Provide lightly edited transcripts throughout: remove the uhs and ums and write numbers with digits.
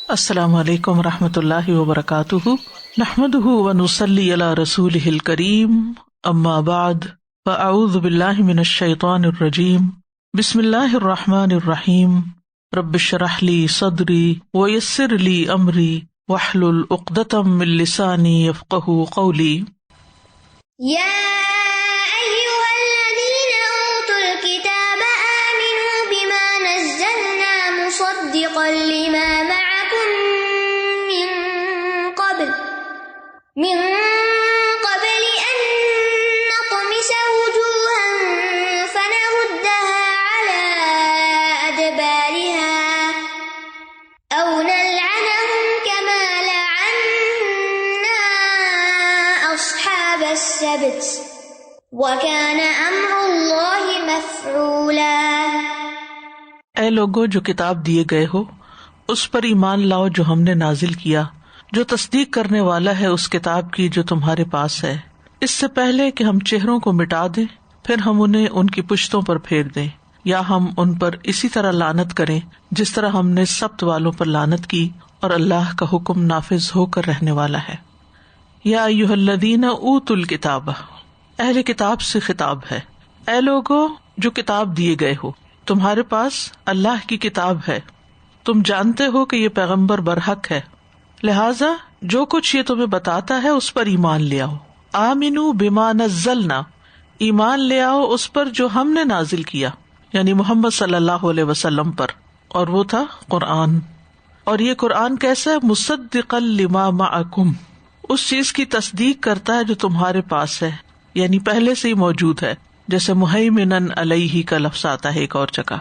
السلام علیکم ورحمۃ اللہ وبرکاتہ، نحمدہ ونصلی علی رسولہ الکریم، اما بعد فاعوذ باللہ من الشیطان الرجیم، بسم اللہ الرحمن الرحیم، رب اشرح لی صدری ویسر لی امری واحلل عقدۃ من لسانی یفقہوا قولی۔ یا ایھا الذین اوتوا الکتاب آمنوا بما نزلنا مصدقا لما من قبل أن نطمس وجوها فنردها على أدبارها أو نلعنهم كما لعنا أصحاب السبت وكان أمر الله مفعولا۔ اے لوگو جو کتاب دیے گئے ہو اس پر ایمان لاؤ جو ہم نے نازل کیا، جو تصدیق کرنے والا ہے اس کتاب کی جو تمہارے پاس ہے، اس سے پہلے کہ ہم چہروں کو مٹا دیں پھر ہم انہیں ان کی پشتوں پر پھیر دیں، یا ہم ان پر اسی طرح لعنت کریں جس طرح ہم نے سبت والوں پر لعنت کی، اور اللہ کا حکم نافذ ہو کر رہنے والا ہے۔ یا ایھا الذین اوتوا الکتاب، اہل کتاب سے خطاب ہے، اے لوگو جو کتاب دیے گئے ہو، تمہارے پاس اللہ کی کتاب ہے، تم جانتے ہو کہ یہ پیغمبر برحق ہے، لہذا جو کچھ یہ تمہیں بتاتا ہے اس پر ایمان لے آؤ۔ آمنوا بما نزلنا، ایمان لے آؤ اس پر جو ہم نے نازل کیا، یعنی محمد صلی اللہ علیہ وسلم پر، اور وہ تھا قرآن۔ اور یہ قرآن کیسا ہے؟ مصدقا لما معکم، اس چیز کی تصدیق کرتا ہے جو تمہارے پاس ہے، یعنی پہلے سے ہی موجود ہے، جیسے مہیمنا علیہ کا لفظ آتا ہے ایک اور جگہ،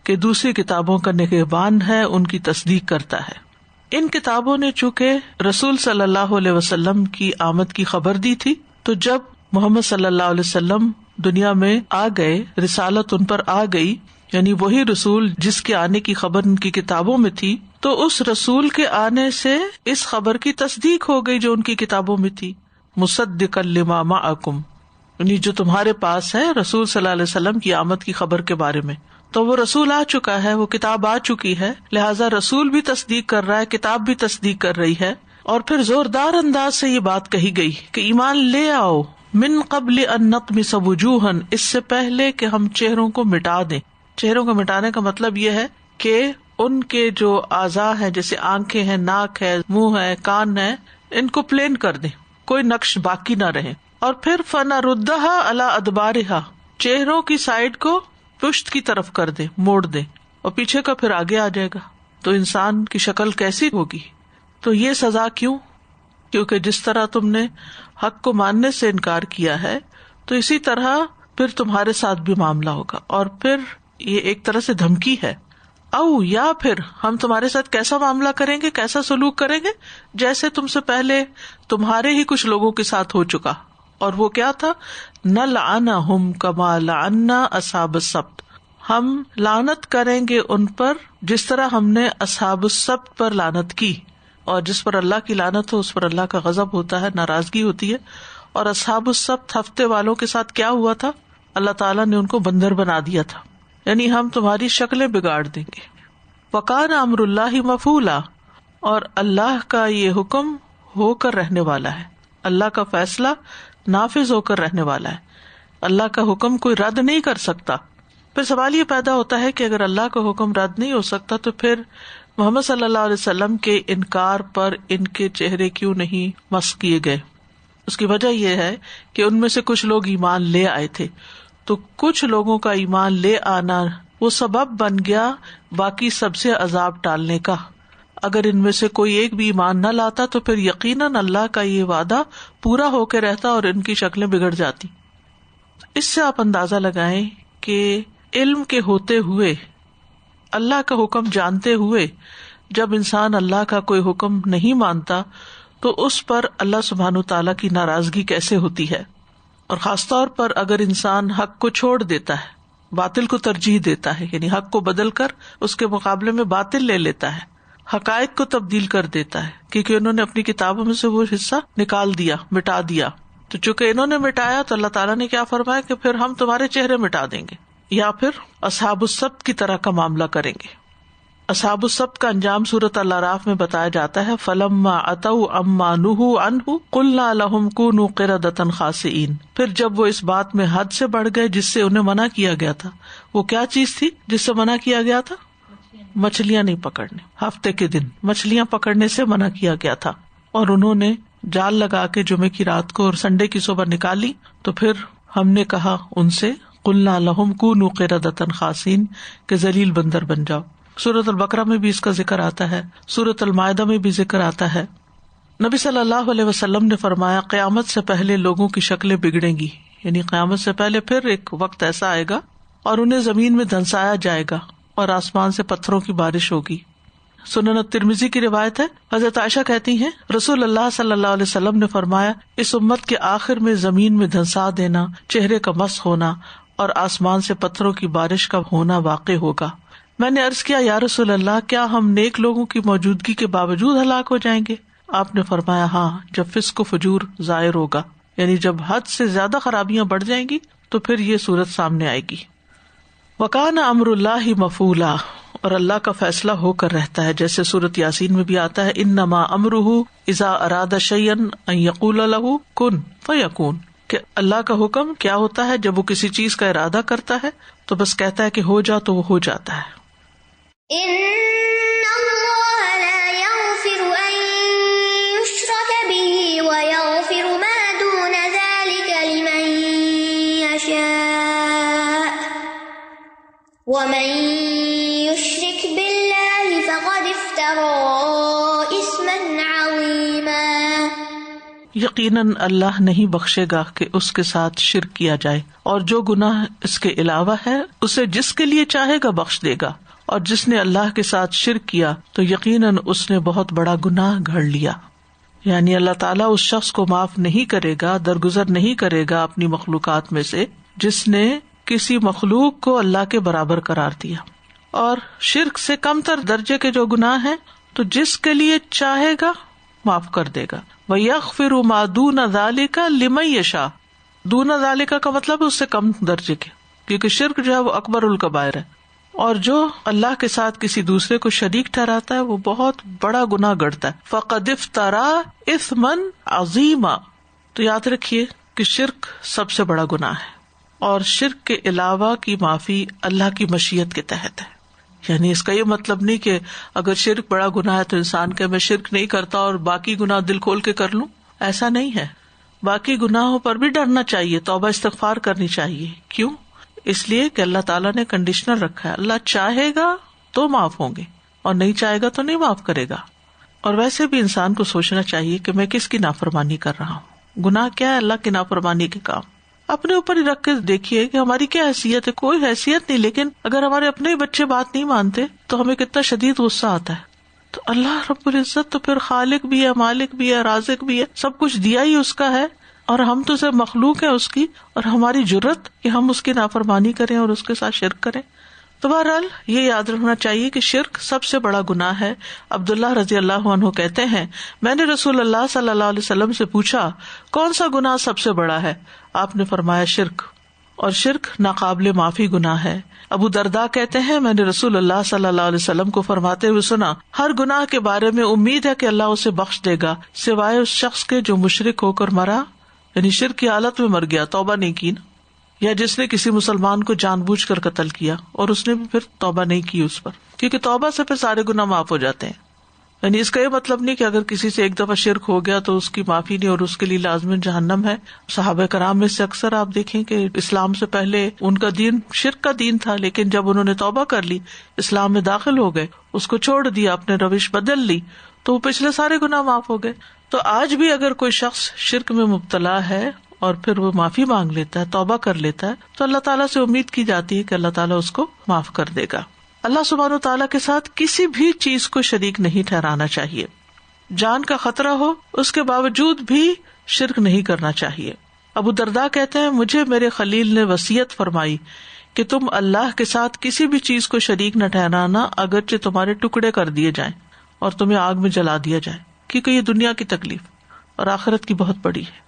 کہ دوسری کتابوں کا نگہبان ہے، ان کی تصدیق کرتا ہے۔ ان کتابوں نے چونکہ رسول صلی اللہ علیہ وسلم کی آمد کی خبر دی تھی، تو جب محمد صلی اللہ علیہ وسلم دنیا میں آ گئے، رسالت ان پر آ گئی، یعنی وہی رسول جس کے آنے کی خبر ان کی کتابوں میں تھی، تو اس رسول کے آنے سے اس خبر کی تصدیق ہو گئی جو ان کی کتابوں میں تھی، مصدقا لما معکم، یعنی جو تمہارے پاس ہے رسول صلی اللہ علیہ وسلم کی آمد کی خبر کے بارے میں۔ تو وہ رسول آ چکا ہے، وہ کتاب آ چکی ہے، لہٰذا رسول بھی تصدیق کر رہا ہے، کتاب بھی تصدیق کر رہی ہے، اور پھر زوردار انداز سے یہ بات کہی گئی کہ ایمان لے آؤ، من قبل ان نطمس وجوہا، اس سے پہلے کہ ہم چہروں کو مٹا دیں۔ چہروں کو مٹانے کا مطلب یہ ہے کہ ان کے جو اعضاء ہیں، جیسے آنکھیں ہیں، ناک ہے، منہ ہے، کان ہے، ان کو پلین کر دیں، کوئی نقش باقی نہ رہے۔ اور پھر فنردھا علی ادبارہا، چہروں کی سائڈ کو پشت کی طرف کر دے، موڑ دے، اور پیچھے کا پھر آگے آ جائے گا، تو انسان کی شکل کیسی ہوگی؟ تو یہ سزا کیوں؟ کیونکہ جس طرح تم نے حق کو ماننے سے انکار کیا ہے، تو اسی طرح پھر تمہارے ساتھ بھی معاملہ ہوگا، اور پھر یہ ایک طرح سے دھمکی ہے۔ او یا پھر ہم تمہارے ساتھ کیسا معاملہ کریں گے، کیسا سلوک کریں گے، جیسے تم سے پہلے تمہارے ہی کچھ لوگوں کے ساتھ ہو چکا، اور وہ کیا تھا؟ نلعنہم کما لعنا اصحاب السبت، ہم لعنت کریں گے ان پر جس طرح ہم نے اصحاب السبت پر لعنت کی، اور جس پر اللہ کی لعنت ہو اس پر اللہ کا غضب ہوتا ہے، ناراضگی ہوتی ہے۔ اور اصحاب السبت ہفتے والوں کے ساتھ کیا ہوا تھا؟ اللہ تعالیٰ نے ان کو بندر بنا دیا تھا، یعنی ہم تمہاری شکلیں بگاڑ دیں گے۔ وکان امر اللہ مفعولا، اور اللہ کا یہ حکم ہو کر رہنے والا ہے، اللہ کا فیصلہ نافذ ہو کر رہنے والا ہے، اللہ کا حکم کوئی رد نہیں کر سکتا۔ پھر سوال یہ پیدا ہوتا ہے کہ اگر اللہ کا حکم رد نہیں ہو سکتا تو پھر محمد صلی اللہ علیہ وسلم کے انکار پر ان کے چہرے کیوں نہیں مسخ کیے گئے؟ اس کی وجہ یہ ہے کہ ان میں سے کچھ لوگ ایمان لے آئے تھے، تو کچھ لوگوں کا ایمان لے آنا وہ سبب بن گیا باقی سب سے عذاب ٹالنے کا۔ اگر ان میں سے کوئی ایک بھی ایمان نہ لاتا تو پھر یقیناً اللہ کا یہ وعدہ پورا ہو کے رہتا اور ان کی شکلیں بگڑ جاتی۔ اس سے آپ اندازہ لگائیں کہ علم کے ہوتے ہوئے، اللہ کا حکم جانتے ہوئے، جب انسان اللہ کا کوئی حکم نہیں مانتا تو اس پر اللہ سبحانہ تعالیٰ کی ناراضگی کیسے ہوتی ہے۔ اور خاص طور پر اگر انسان حق کو چھوڑ دیتا ہے، باطل کو ترجیح دیتا ہے، یعنی حق کو بدل کر اس کے مقابلے میں باطل لے لیتا ہے، حقائق کو تبدیل کر دیتا ہے، کیونکہ انہوں نے اپنی کتابوں میں سے وہ حصہ نکال دیا، مٹا دیا، تو چونکہ انہوں نے مٹایا تو اللہ تعالیٰ نے کیا فرمایا کہ پھر ہم تمہارے چہرے مٹا دیں گے، یا پھر اصحاب السبت کی طرح کا معاملہ کریں گے. اصحاب السبت کا انجام سورۃ الاعراف میں بتایا جاتا ہے، فَلَمَّا عَتَوْا عَمَّا نُهُوا عَنْهُ قُلْنَا لَهُمْ كُونُوا قِرَدَةً خَاسِئِينَ. پھر جب وہ اس بات میں حد سے بڑھ گئے جس سے انہیں منع کیا گیا تھا. وہ کیا چیز تھی جس سے منع کیا گیا تھا؟ مچھلیاں نہیں پکڑنے. ہفتے کے دن مچھلیاں پکڑنے سے منع کیا گیا تھا، اور انہوں نے جال لگا کے جمعے کی رات کو اور سنڈے کی صبح نکالی. تو پھر ہم نے کہا ان سے، قُلْنَا لَهُمْ كُونُوا قِرَدَةً خَاسِئِينَ، کہ ذلیل بندر بن جاؤ. سورۃ البقرہ میں بھی اس کا ذکر آتا ہے، سورۃ المائدہ میں بھی ذکر آتا ہے. نبی صلی اللہ علیہ وسلم نے فرمایا قیامت سے پہلے لوگوں کی شکلیں بگڑیں گی، یعنی قیامت سے پہلے پھر ایک وقت ایسا آئے گا اور انہیں زمین میں دھنسایا جائے گا اور آسمان سے پتھروں کی بارش ہوگی. سنن الترمذی کی روایت ہے، حضرت عائشہ کہتی ہیں رسول اللہ صلی اللہ علیہ وسلم نے فرمایا اس امت کے آخر میں زمین میں دھنسا دینا، چہرے کا مسح ہونا اور آسمان سے پتھروں کی بارش کا ہونا واقع ہوگا. میں نے عرض کیا یا رسول اللہ، کیا ہم نیک لوگوں کی موجودگی کے باوجود ہلاک ہو جائیں گے؟ آپ نے فرمایا ہاں، جب فسق و فجور ظاہر ہوگا، یعنی جب حد سے زیادہ خرابیاں بڑھ جائیں گی تو پھر یہ صورت سامنے آئے گی. وَكَانَ أَمْرُ اللَّهِ مَفْعُولًا، اور اللہ کا فیصلہ ہو کر رہتا ہے، جیسے سورۃ یاسین میں بھی آتا ہے انما امرہ اذا اراد شیئا ان یقول لہ کن فیکون، کہ اللہ کا حکم کیا ہوتا ہے جب وہ کسی چیز کا ارادہ کرتا ہے تو بس کہتا ہے کہ ہو جا تو وہ ہو جاتا ہے. ان اللہ لا یغفر ان یشرک به ویغفر ما دون ذلك لمن یشاء ومن یشرک باللہ فقد افتری اثما عظیما. یقیناً اللہ نہیں بخشے گا کہ اس کے ساتھ شرک کیا جائے، اور جو گناہ اس کے علاوہ ہے اسے جس کے لیے چاہے گا بخش دے گا، اور جس نے اللہ کے ساتھ شرک کیا تو یقیناً اس نے بہت بڑا گناہ گھڑ لیا. یعنی اللہ تعالیٰ اس شخص کو معاف نہیں کرے گا، درگزر نہیں کرے گا اپنی مخلوقات میں سے جس نے کسی مخلوق کو اللہ کے برابر قرار دیا. اور شرک سے کم تر درجے کے جو گناہ ہیں تو جس کے لیے چاہے گا معاف کر دے گا. وَيَغْفِرُ مَا دُونَ ذَلِكَ لِمَن يَشَاءُ، دون ذالک کا مطلب اس سے کم درجے کے، کیونکہ شرک جو ہے وہ اکبر الکبائر ہے، اور جو اللہ کے ساتھ کسی دوسرے کو شریک ٹھہراتا ہے وہ بہت بڑا گناہ گڑتا ہے. فقد افترى اثما عظیما، تو یاد رکھیے کہ شرک سب سے بڑا گناہ ہے، اور شرک کے علاوہ کی معافی اللہ کی مشیت کے تحت ہے. یعنی اس کا یہ مطلب نہیں کہ اگر شرک بڑا گناہ ہے تو انسان کہ میں شرک نہیں کرتا اور باقی گناہ دل کھول کے کر لوں، ایسا نہیں ہے. باقی گناہوں پر بھی ڈرنا چاہیے، توبہ استغفار کرنی چاہیے. کیوں؟ اس لیے کہ اللہ تعالیٰ نے کنڈیشنل رکھا ہے، اللہ چاہے گا تو معاف ہوں گے اور نہیں چاہے گا تو نہیں معاف کرے گا. اور ویسے بھی انسان کو سوچنا چاہیے کہ میں کس کی نافرمانی کر رہا ہوں. گناہ کیا ہے؟ اللہ کی نافرمانی کے کام. اپنے اوپر ہی رکھ کے دیکھیے کہ ہماری کیا حیثیت ہے. کوئی حیثیت نہیں، لیکن اگر ہمارے اپنے بچے بات نہیں مانتے تو ہمیں کتنا شدید غصہ آتا ہے. تو اللہ رب العزت تو پھر خالق بھی ہے، مالک بھی ہے، رازق بھی ہے، سب کچھ دیا ہی اس کا ہے، اور ہم تو صرف مخلوق ہیں اس کی، اور ہماری جرت کہ ہم اس کی نافرمانی کریں اور اس کے ساتھ شرک کریں. تو بہرحال یہ یاد رکھنا چاہیے کہ شرک سب سے بڑا گناہ ہے. عبداللہ رضی اللہ عنہ کہتے ہیں میں نے رسول اللہ صلی اللہ علیہ وسلم سے پوچھا کون سا گناہ سب سے بڑا ہے؟ آپ نے فرمایا شرک، اور شرک ناقابل معافی گناہ ہے. ابو درداء کہتے ہیں میں نے رسول اللہ صلی اللہ علیہ وسلم کو فرماتے ہوئے سنا ہر گناہ کے بارے میں امید ہے کہ اللہ اسے بخش دے گا سوائے اس شخص کے جو مشرک ہو کر مرا، یعنی شرک کی حالت میں مر گیا، توبہ نہیں کی نا، یا جس نے کسی مسلمان کو جان بوجھ کر قتل کیا اور اس نے بھی پھر توبہ نہیں کی اس پر، کیونکہ توبہ سے پھر سارے گناہ معاف ہو جاتے ہیں. یعنی اس کا یہ مطلب نہیں کہ اگر کسی سے ایک دفعہ شرک ہو گیا تو اس کی معافی نہیں اور اس کے لیے لازماً جہنم ہے. صحابہ کرام میں سے اکثر آپ دیکھیں کہ اسلام سے پہلے ان کا دین شرک کا دین تھا، لیکن جب انہوں نے توبہ کر لی، اسلام میں داخل ہو گئے، اس کو چھوڑ دیا، اپنے روش بدل لی، تو وہ پچھلے سارے گناہ معاف ہو گئے. تو آج بھی اگر کوئی شخص شرک میں مبتلا ہے اور پھر وہ معافی مانگ لیتا ہے، توبہ کر لیتا ہے، تو اللہ تعالیٰ سے امید کی جاتی ہے کہ اللہ تعالیٰ اس کو معاف کر دے گا. اللہ سبحانہ و تعالیٰ کے ساتھ کسی بھی چیز کو شریک نہیں ٹھہرانا چاہیے. جان کا خطرہ ہو اس کے باوجود بھی شرک نہیں کرنا چاہیے. ابو درداء کہتے ہیں مجھے میرے خلیل نے وصیت فرمائی کہ تم اللہ کے ساتھ کسی بھی چیز کو شریک نہ ٹھہرانا اگرچہ تمہارے ٹکڑے کر دیے جائیں اور تمہیں آگ میں جلا دیا جائے، کیونکہ یہ دنیا کی تکلیف اور آخرت کی بہت بڑی ہے.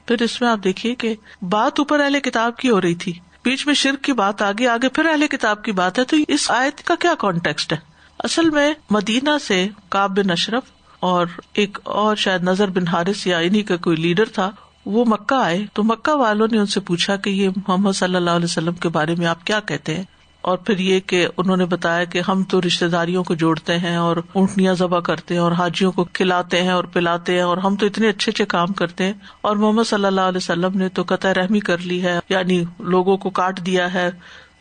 پھر اس میں آپ دیکھیے کہ بات اوپر اہل کتاب کی ہو رہی تھی، بیچ میں شرک کی بات آگے آگے پھر اہل کتاب کی بات ہے، تو اس آیت کا کیا کانٹیکسٹ ہے؟ اصل میں مدینہ سے کعب بن اشرف اور ایک اور شاید نضر بن حارث یا انہی کا کوئی لیڈر تھا، وہ مکہ آئے تو مکہ والوں نے ان سے پوچھا کہ یہ محمد صلی اللہ علیہ وسلم کے بارے میں آپ کیا کہتے ہیں؟ اور پھر یہ کہ انہوں نے بتایا کہ ہم تو رشتہ داریوں کو جوڑتے ہیں اور اونٹنیاں ذبح کرتے ہیں اور حاجیوں کو کھلاتے ہیں اور پلاتے ہیں، اور ہم تو اتنے اچھے اچھے کام کرتے ہیں، اور محمد صلی اللہ علیہ وسلم نے تو قطع رحمی کر لی ہے، یعنی لوگوں کو کاٹ دیا ہے،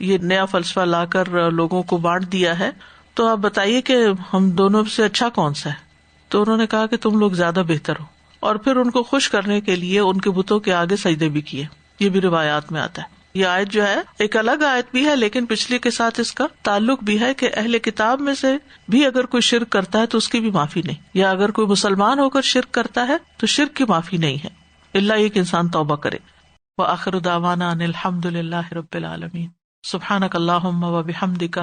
یہ نیا فلسفہ لا کر لوگوں کو بانٹ دیا ہے، تو آپ بتائیے کہ ہم دونوں سے اچھا کون سا ہے؟ تو انہوں نے کہا کہ تم لوگ زیادہ بہتر ہو، اور پھر ان کو خوش کرنے کے لیے ان کے بتوں کے آگے سجدے بھی کیے. یہ بھی روایات میں آتا ہے. یہ آیت جو ہے ایک الگ آیت بھی ہے لیکن پچھلی کے ساتھ اس کا تعلق بھی ہے کہ اہل کتاب میں سے بھی اگر کوئی شرک کرتا ہے تو اس کی بھی معافی نہیں، یا اگر کوئی مسلمان ہو کر شرک کرتا ہے تو شرک کی معافی نہیں ہے الا یہ کہ انسان توبہ کرے. وآخر دعوانا ان الحمد للہ رب العالمین. سبحانک اللہم وبحمدک،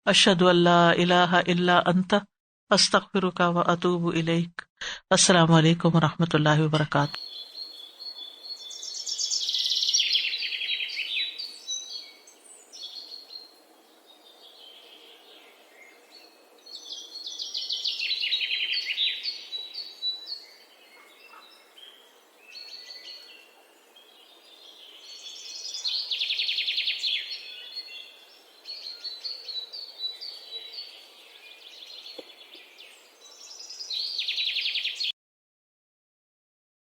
اشہد ان لا الہ الا انت، استغفرک واتوب الیک. السلام علیکم ورحمۃ اللہ وبرکاتہ.